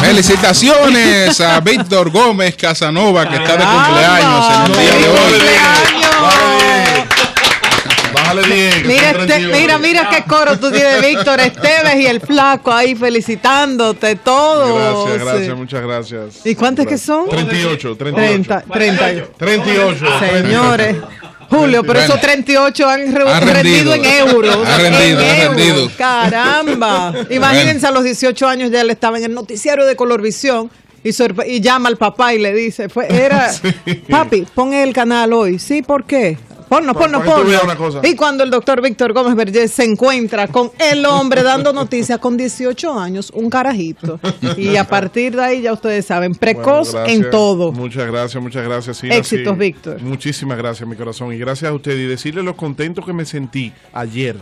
Felicitaciones a Víctor Gómez Casanova, que está de cumpleaños en el día de hoy. Bájale bien. Mira qué coro tú tienes, Víctor Esteves y el flaco ahí felicitándote todo. Gracias, muchas gracias. ¿Y cuántos que son? 38. 38. Señores. Julio, pero esos 38 han rendido en euros. Ha rendido. Caramba. Imagínense, a los 18 años ya él estaba en el noticiero de Colorvisión y llama al papá y le dice, papi, pon el canal hoy. Sí, ¿por qué? Ponlo. Y cuando el doctor Víctor Gómez Vergés se encuentra con el hombre dando noticias con 18 años, un carajito. Y a partir de ahí ya ustedes saben, precoz en todo. Muchas gracias. Sí, éxitos, Víctor. Muchísimas gracias, mi corazón. Y gracias a usted. Y decirle lo contento que me sentí ayer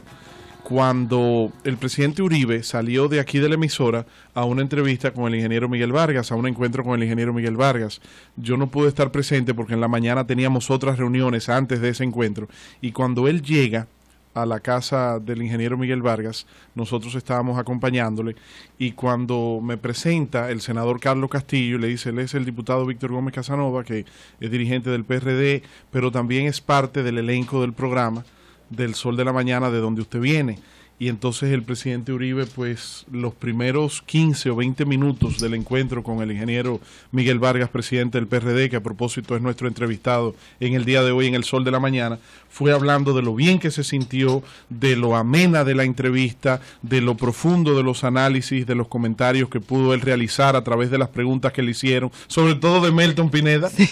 cuando el presidente Uribe salió de aquí de la emisora a una entrevista con el ingeniero Miguel Vargas, a un encuentro con el ingeniero Miguel Vargas. Yo no pude estar presente porque en la mañana teníamos otras reuniones antes de ese encuentro, y cuando él llega a la casa del ingeniero Miguel Vargas, nosotros estábamos acompañándole, y cuando me presenta el senador Carlos Castillo, le dice, él es el diputado Víctor Gómez Casanova, que es dirigente del PRD, pero también es parte del elenco del programa del Sol de la Mañana, de donde usted viene. Y entonces el presidente Uribe, pues los primeros 15 o 20 minutos del encuentro con el ingeniero Miguel Vargas, presidente del PRD, que a propósito es nuestro entrevistado en el día de hoy en el Sol de la Mañana, fue hablando de lo bien que se sintió, de lo amena de la entrevista, de lo profundo de los análisis, de los comentarios que pudo él realizar a través de las preguntas que le hicieron, sobre todo de Melton Pineda. Sí.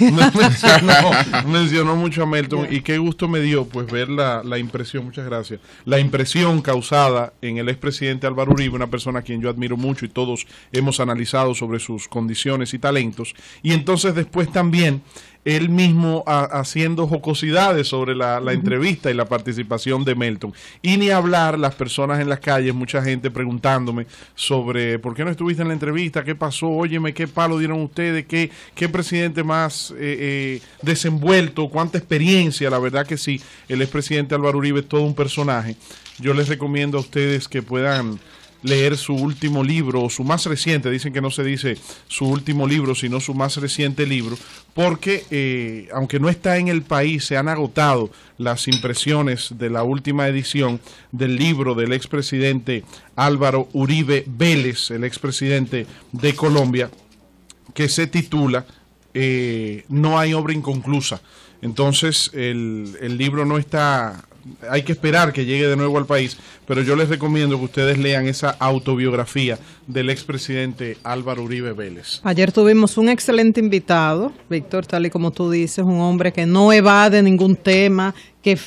mencionó mucho a Melton, y qué gusto me dio pues ver la impresión, muchas gracias, la impresión causada en el expresidente Álvaro Uribe, una persona a quien yo admiro mucho y todos hemos analizado sobre sus condiciones y talentos, y entonces después también él mismo haciendo jocosidades sobre la entrevista y la participación de Melton. Y ni hablar las personas en las calles, mucha gente preguntándome sobre ¿por qué no estuviste en la entrevista? ¿Qué pasó? Óyeme, ¿qué palo dieron ustedes? ¿Qué presidente más desenvuelto? ¿Cuánta experiencia? La verdad que sí, el expresidente Álvaro Uribe es todo un personaje. Yo les recomiendo a ustedes que puedan leer su último libro, o su más reciente, dicen que no se dice su último libro, sino su más reciente libro, porque aunque no está en el país, se han agotado las impresiones de la última edición del libro del expresidente Álvaro Uribe Vélez, el expresidente de Colombia, que se titula No hay obra inconclusa. Entonces el libro no está... Hay que esperar que llegue de nuevo al país, pero yo les recomiendo que ustedes lean esa autobiografía del expresidente Álvaro Uribe Vélez. Ayer tuvimos un excelente invitado, Víctor, tal y como tú dices, un hombre que no evade ningún tema, que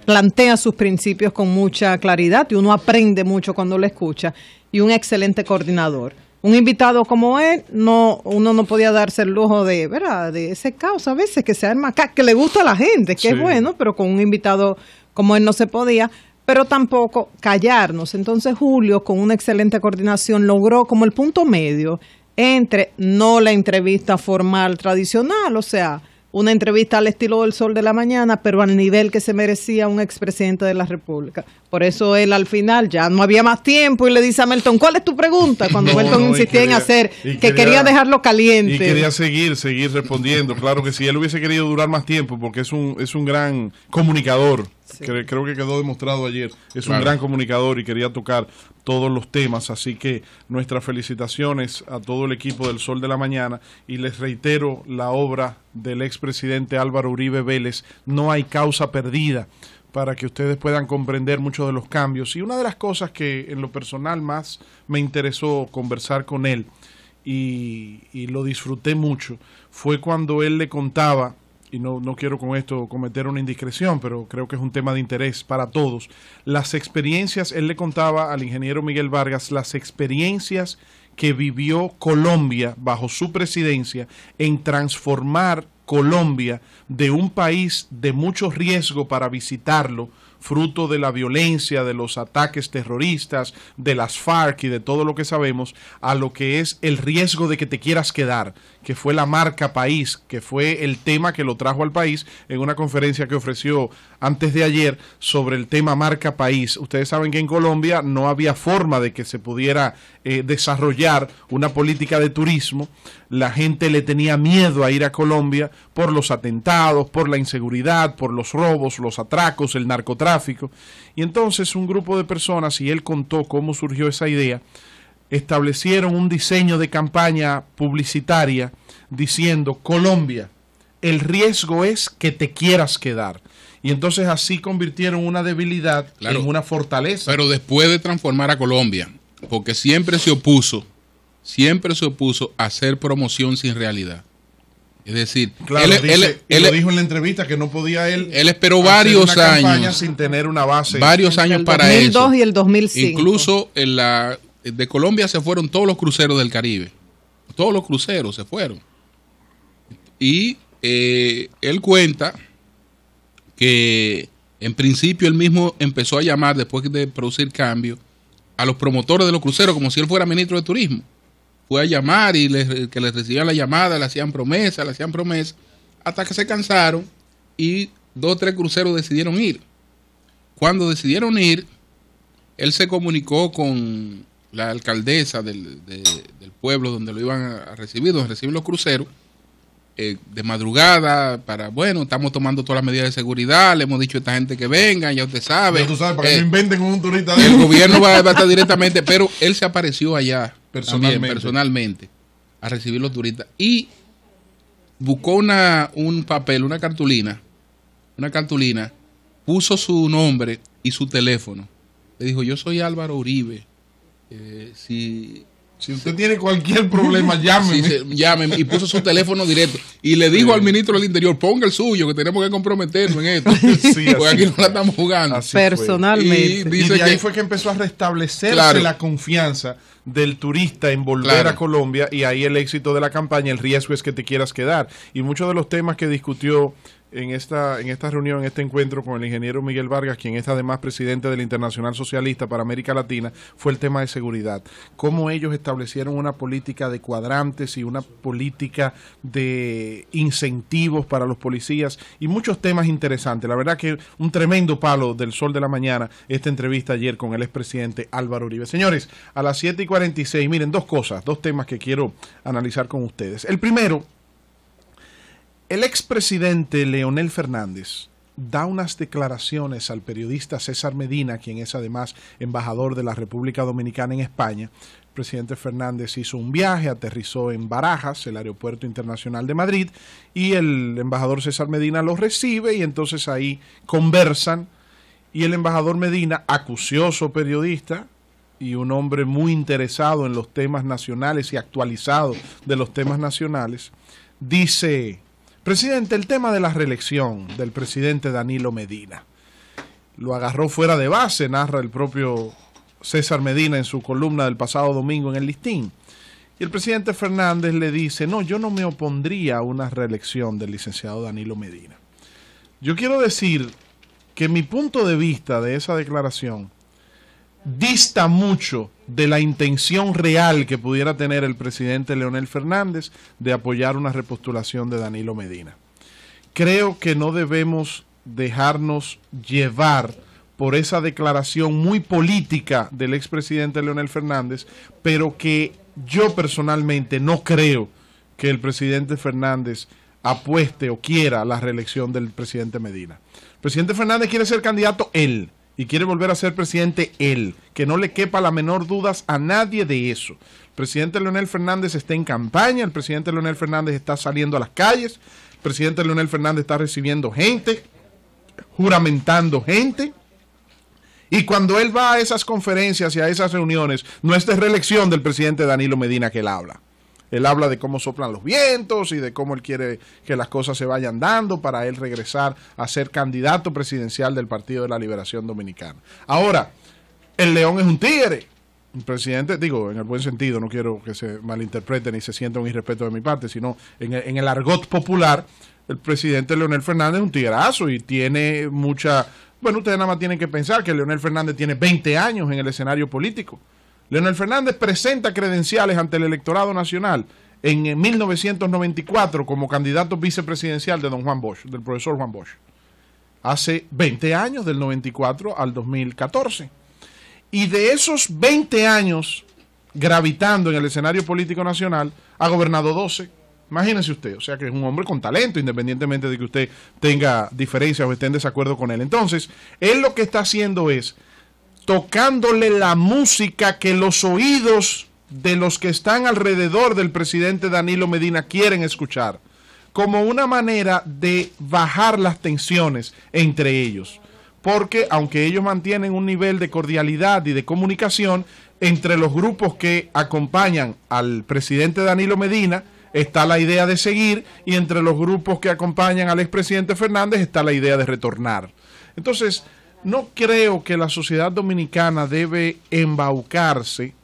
plantea sus principios con mucha claridad, y uno aprende mucho cuando lo escucha, y un excelente coordinador. Un invitado como él, uno no podía darse el lujo de, ¿verdad?, de ese caos a veces que se arma acá, que le gusta a la gente, que sí, es bueno, pero con un invitado como él no se podía, pero tampoco callarnos. Entonces Julio, con una excelente coordinación, logró como el punto medio entre no la entrevista formal tradicional, o sea, una entrevista al estilo del Sol de la Mañana, pero al nivel que se merecía un expresidente de la República. Por eso él al final ya no había más tiempo y le dice a Melton, ¿cuál es tu pregunta? Cuando Melton insistía en hacer, que quería dejarlo caliente. Y quería seguir respondiendo. Claro que si él hubiese querido durar más tiempo, porque es un gran comunicador. Sí. Creo que quedó demostrado ayer. Es un gran comunicador y quería tocar todos los temas. Así que nuestras felicitaciones a todo el equipo del Sol de la Mañana, y les reitero la obra del expresidente Álvaro Uribe Vélez, No hay causa perdida, para que ustedes puedan comprender muchos de los cambios. Y una de las cosas que en lo personal más me interesó conversar con él, y lo disfruté mucho, fue cuando él le contaba, y no quiero con esto cometer una indiscreción, pero creo que es un tema de interés para todos, las experiencias, él le contaba al ingeniero Miguel Vargas las experiencias que vivió Colombia bajo su presidencia en transformar Colombia de un país de mucho riesgo para visitarlo, fruto de la violencia, de los ataques terroristas, de las FARC y de todo lo que sabemos, a lo que es el riesgo de que te quieras quedar, que fue la marca país, que fue el tema que lo trajo al país en una conferencia que ofreció antes de ayer sobre el tema marca país. Ustedes saben que en Colombia no había forma de que se pudiera desarrollar una política de turismo. La gente le tenía miedo a ir a Colombia por los atentados, por la inseguridad, por los robos, los atracos, el narcotráfico. Y entonces un grupo de personas, y él contó cómo surgió esa idea, establecieron un diseño de campaña publicitaria diciendo: Colombia, el riesgo es que te quieras quedar. Y entonces así convirtieron una debilidad en una fortaleza. Pero después de transformar a Colombia, porque siempre se opuso a hacer promoción sin realidad. Es decir, claro, él lo dijo en la entrevista que no podía él esperó varios años sin tener una base. Varios años para eso. El 2002 y el 2005. Incluso de Colombia se fueron todos los cruceros del Caribe. Todos los cruceros se fueron. Y él cuenta que en principio él mismo empezó a llamar, después de producir cambio, a los promotores de los cruceros como si él fuera ministro de turismo. Fue a llamar y que les recibían la llamada, le hacían promesas, hasta que se cansaron y 2 o 3 cruceros decidieron ir. Cuando decidieron ir, él se comunicó con la alcaldesa del pueblo donde lo iban a recibir, donde reciben los cruceros, de madrugada, estamos tomando todas las medidas de seguridad, le hemos dicho a esta gente que vengan, ya usted sabe. Ya tú sabes, para que no inventen con un turista. El gobierno va a estar directamente, pero él se apareció allá personalmente a recibir los turistas y buscó un papel, una cartulina, puso su nombre y su teléfono. Le dijo: yo soy Álvaro Uribe. Si usted tiene cualquier problema, llámeme. Llámeme. Y puso su teléfono directo. Y le dijo al ministro del Interior: ponga el suyo, que tenemos que comprometernos en esto. Porque aquí no la estamos jugando. Personalmente. Y de ahí fue que empezó a restablecerse la confianza del turista en volver a Colombia, y ahí el éxito de la campaña, el riesgo es que te quieras quedar. Y muchos de los temas que discutió en esta reunión, en este encuentro con el ingeniero Miguel Vargas, quien es además presidente del Internacional Socialista para América Latina, fue el tema de seguridad. Cómo ellos establecieron una política de cuadrantes y una política de incentivos para los policías y muchos temas interesantes. La verdad que un tremendo palo del sol de la mañana esta entrevista ayer con el expresidente Álvaro Uribe. Señores, a las 7:46, miren, 2 temas que quiero analizar con ustedes. El primero: el expresidente Leonel Fernández da unas declaraciones al periodista César Medina, quien es además embajador de la República Dominicana en España. El presidente Fernández hizo un viaje, aterrizó en Barajas, el aeropuerto internacional de Madrid, y el embajador César Medina lo recibe y entonces ahí conversan, y el embajador Medina, acucioso periodista y un hombre muy interesado en los temas nacionales y actualizado de los temas nacionales, dice: presidente, el tema de la reelección del presidente Danilo Medina. Lo agarró fuera de base, narra el propio César Medina en su columna del pasado domingo en El Listín. Y el presidente Fernández le dice: no, yo no me opondría a una reelección del licenciado Danilo Medina. Yo quiero decir que mi punto de vista de esa declaración dista mucho de la intención real que pudiera tener el presidente Leonel Fernández de apoyar una repostulación de Danilo Medina. Creo que no debemos dejarnos llevar por esa declaración muy política del expresidente Leonel Fernández, pero que yo personalmente no creo que el presidente Fernández apueste o quiera la reelección del presidente Medina. El presidente Fernández quiere ser candidato él, y quiere volver a ser presidente él, que no le quepa la menor dudas a nadie de eso. El presidente Leonel Fernández está en campaña, el presidente Leonel Fernández está saliendo a las calles, el presidente Leonel Fernández está recibiendo gente, juramentando gente, y cuando él va a esas conferencias y a esas reuniones, no es de reelección del presidente Danilo Medina que él habla. Él habla de cómo soplan los vientos y de cómo él quiere que las cosas se vayan dando para él regresar a ser candidato presidencial del Partido de la Liberación Dominicana. Ahora, el león es un tigre. El presidente, digo, en el buen sentido, no quiero que se malinterprete ni se sienta un irrespeto de mi parte, sino en el argot popular, el presidente Leonel Fernández es un tigrazo y tiene mucha... Bueno, ustedes nada más tienen que pensar que Leonel Fernández tiene 20 años en el escenario político. Leonel Fernández presenta credenciales ante el electorado nacional en 1994 como candidato vicepresidencial de don Juan Bosch, del profesor Juan Bosch. Hace 20 años, del 94 al 2014. Y de esos 20 años gravitando en el escenario político nacional, ha gobernado 12. Imagínese usted, o sea que es un hombre con talento, independientemente de que usted tenga diferencias o esté en desacuerdo con él. Entonces, él lo que está haciendo es tocándole la música que los oídos de los que están alrededor del presidente Danilo Medina quieren escuchar, como una manera de bajar las tensiones entre ellos. Porque aunque ellos mantienen un nivel de cordialidad y de comunicación, entre los grupos que acompañan al presidente Danilo Medina está la idea de seguir, y entre los grupos que acompañan al expresidente Fernández está la idea de retornar. Entonces, no creo que la sociedad dominicana debe embaucarse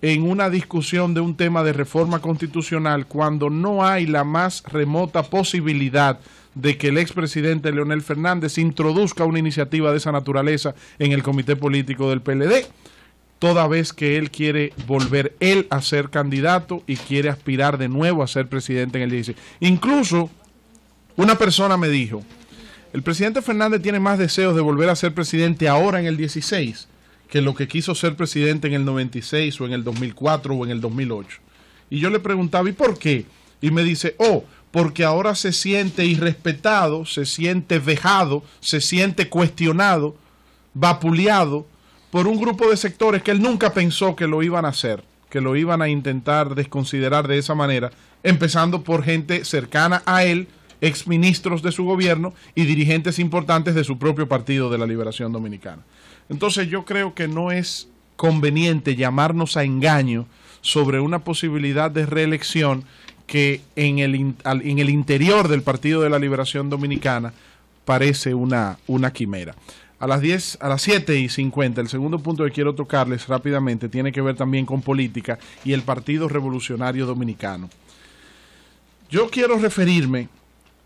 en una discusión de un tema de reforma constitucional cuando no hay la más remota posibilidad de que el expresidente Leonel Fernández introduzca una iniciativa de esa naturaleza en el comité político del PLD, toda vez que él quiere volver él a ser candidato y quiere aspirar de nuevo a ser presidente en el 16. Incluso una persona me dijo, el presidente Fernández tiene más deseos de volver a ser presidente ahora en el 16 que lo que quiso ser presidente en el 96 o en el 2004 o en el 2008. Y yo le preguntaba, ¿y por qué? Y me dice, porque ahora se siente irrespetado, se siente vejado, se siente cuestionado, vapuleado por un grupo de sectores que él nunca pensó que lo iban a hacer, que lo iban a intentar desconsiderar de esa manera, empezando por gente cercana a él, exministros de su gobierno y dirigentes importantes de su propio Partido de la Liberación Dominicana. Entonces yo creo que no es conveniente llamarnos a engaño sobre una posibilidad de reelección que en el interior del Partido de la Liberación Dominicana parece una quimera. A las 7:50, el segundo punto que quiero tocarles rápidamente tiene que ver también con política y el Partido Revolucionario Dominicano. Yo quiero referirme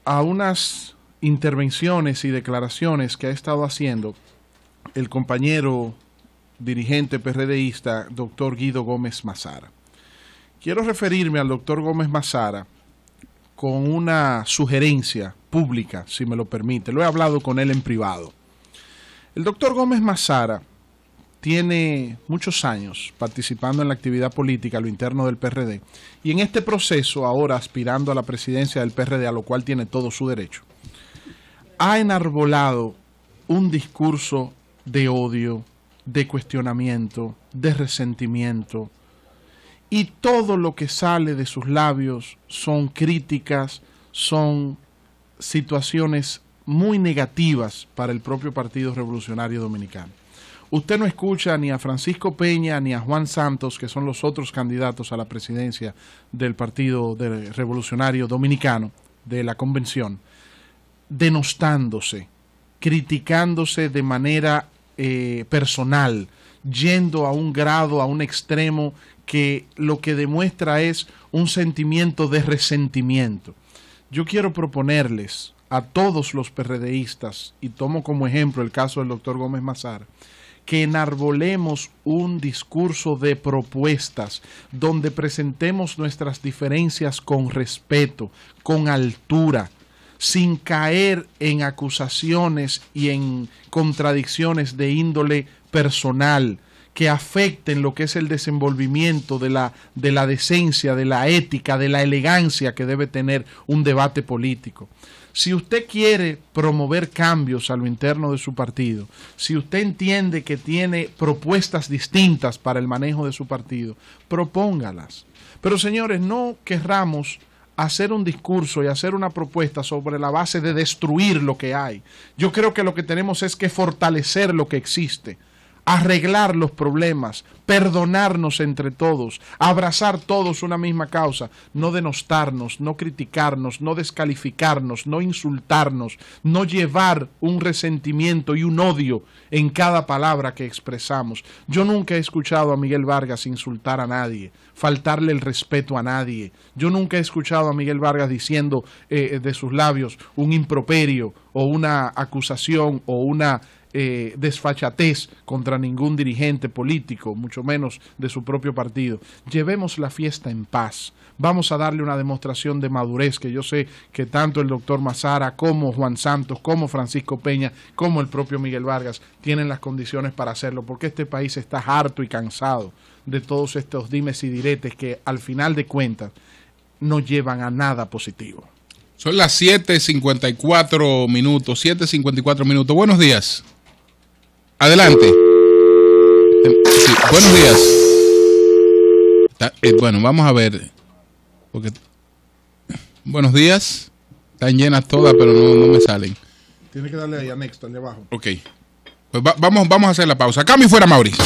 a unas intervenciones y declaraciones que ha estado haciendo el compañero dirigente PRDista, doctor Guido Gómez Mazara. Quiero referirme al doctor Gómez Mazara con una sugerencia pública, si me lo permite. Lo he hablado con él en privado. El doctor Gómez Mazara tiene muchos años participando en la actividad política a lo interno del PRD y en este proceso, ahora aspirando a la presidencia del PRD, a lo cual tiene todo su derecho, ha enarbolado un discurso de odio, de cuestionamiento, de resentimiento, y todo lo que sale de sus labios son críticas, son situaciones muy negativas para el propio Partido Revolucionario Dominicano. Usted no escucha ni a Francisco Peña ni a Juan Santos, que son los otros candidatos a la presidencia del Partido Revolucionario Dominicano, de la convención, denostándose, criticándose de manera personal, yendo a un grado, a un extremo que lo que demuestra es un sentimiento de resentimiento. Yo quiero proponerles a todos los PRDistas, y tomo como ejemplo el caso del doctor Gómez Mazara, que enarbolemos un discurso de propuestas donde presentemos nuestras diferencias con respeto, con altura, sin caer en acusaciones y en contradicciones de índole personal que afecten lo que es el desenvolvimiento de la decencia, de la ética, de la elegancia que debe tener un debate político. Si usted quiere promover cambios a lo interno de su partido, si usted entiende que tiene propuestas distintas para el manejo de su partido, propóngalas. Pero señores, no querramos hacer un discurso y hacer una propuesta sobre la base de destruir lo que hay. Yo creo que lo que tenemos es que fortalecer lo que existe, arreglar los problemas, perdonarnos entre todos, abrazar todos una misma causa, no denostarnos, no criticarnos, no descalificarnos, no insultarnos, no llevar un resentimiento y un odio en cada palabra que expresamos. Yo nunca he escuchado a Miguel Vargas insultar a nadie, faltarle el respeto a nadie. Yo nunca he escuchado a Miguel Vargas diciendo de sus labios un improperio o una acusación o una desfachatez contra ningún dirigente político, mucho menos de su propio partido. Llevemos la fiesta en paz. Vamos a darle una demostración de madurez que yo sé que tanto el doctor Mazara como Juan Santos, como Francisco Peña, como el propio Miguel Vargas tienen las condiciones para hacerlo, porque este país está harto y cansado de todos estos dimes y diretes que al final de cuentas no llevan a nada positivo. Son las 7:54 minutos, 7:54 minutos. Buenos días. Adelante. Sí, buenos días. Bueno, vamos a ver. Porque, buenos días. Están llenas todas, pero no me salen. Tiene que darle ahí a next, al de abajo. Ok. Pues vamos a hacer la pausa. Cambio fuera, Mauricio.